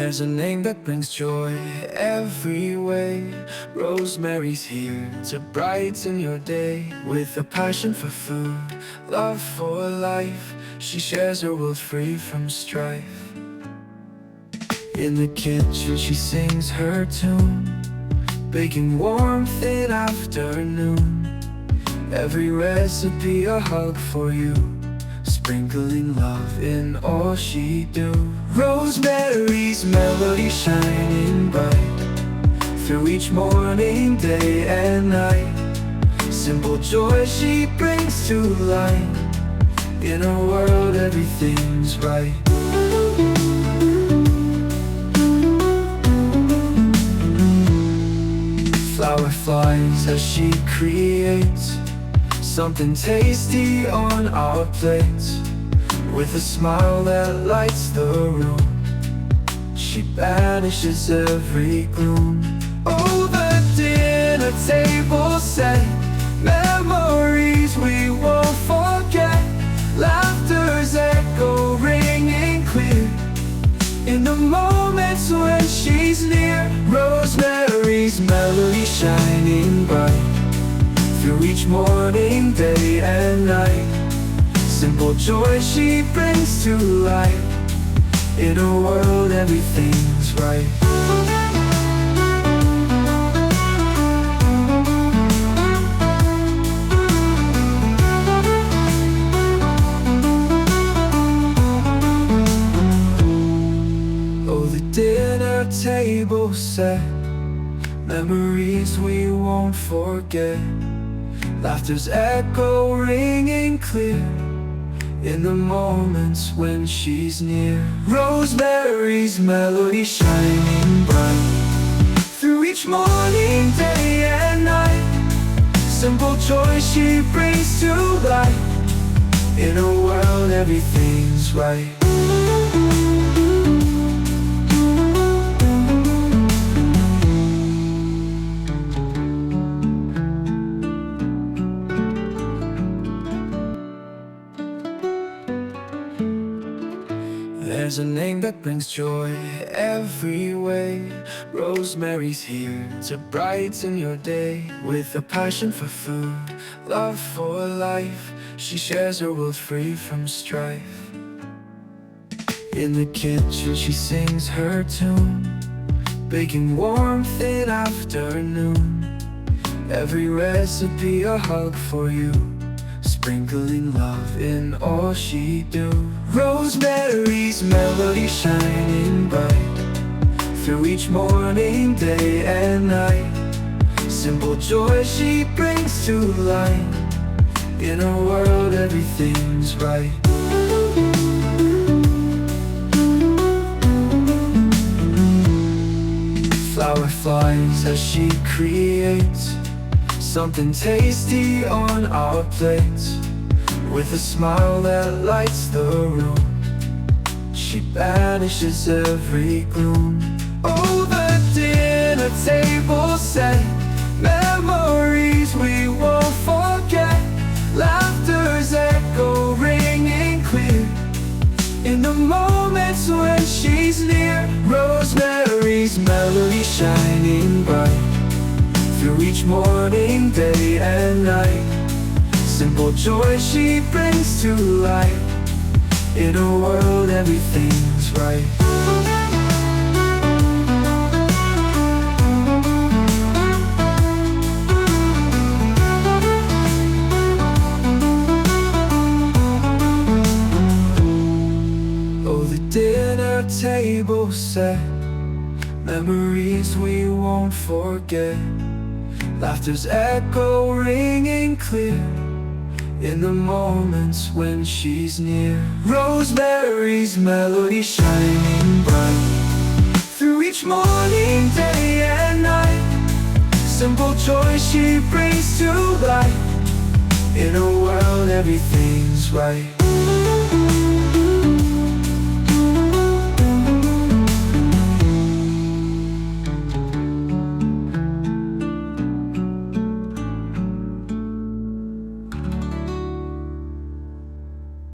There's a name that brings joy every way. Rosemary's here to brighten your day. With a passion for food, love for life, she shares her world free from strife. In the kitchen she sings her tune, baking warmth in afternoon. Every recipe a hug for you, sprinkling love in all she do. Rosemary's melody shining bright through each morning, day and night. Simple joy she brings to light. In a world everything's right. Flour flies as she creates something tasty on our plates. With a smile that lights the room, she banishes every gloom. Oh, the dinner table set, memories we won't forget. Laughter's echo ringing clear in the moments when she's near. Rosemary's melody shining bright through each morning, day and night. Simple joy she brings to light. In a world everything's right. Oh, the dinner table set, memories we won't forget. Laughter's echo ringing clear in the moments when she's near. Rosemary's melody shining bright through each morning, day and night. Simple joy she brings to light. In a world everything's right. There's a name that brings joy every way. Rosemary's here to brighten your day. With a passion for food, love for life, she shares her world free from strife. In the kitchen she sings her tune, baking warmth in afternoon. Every recipe a hug for you, sprinkling love in all she do. Rosemary's melody shining bright through each morning, day and night. Simple joy she brings to light. In a world everything's right. Flour flies as she creates something tasty on our plates. With a smile that lights the room, she banishes every gloom. Oh, the dinner table set, memories we won't forget. Laughter's echo ringing clear in the moments when she's near. Rosemary's melody shining bright through each morning, day and night. Simple joy she brings to light. In a world everything's right. Oh, the dinner table set, memories we won't forget. Laughter's echo ringing clear in the moments when she's near. Rosemary's melody shining bright through each morning, day and night. Simple joy she brings to light. In a world everything's right.